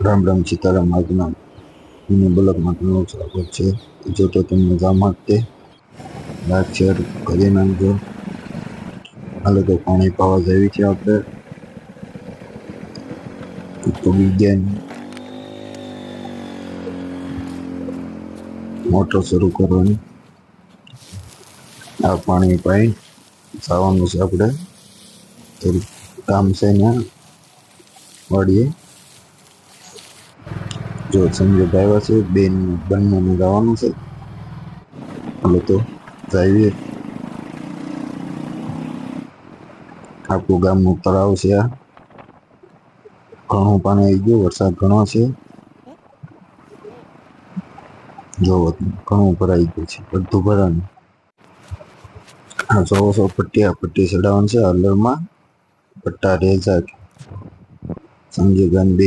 રામ રામ સીતારામ આજના મિની બ્લોગમાં તમારું સ્વાગત છે. જો તો તમને ગામમાં તે લાઈક શેર કરી નાખજો. હાલો તો પાણી પાવા જેવી છે. આપણે તો વિજ્ઞાન મોટર શરૂ કરવાની. આ પાણી પાઈ જવાનું છે. આપણે થોડું કામ છે ને વાડીએ. જો સંજય આવ્યા છે, બેન બંને જવાનું છે. હાલો તો જઈએ. આપણું ગામનું તળાવ છે. આ ઘણું પાણી આવી ગયું, વરસાદ ઘણો છે. જો ઘણું ભરાઈ ગયું છે, બધું ભરાનું. આ 100 પટ્ટી ચડાવવાનું છે. હલરમાં પટ્ટા રેઝા સંજય ગાંધી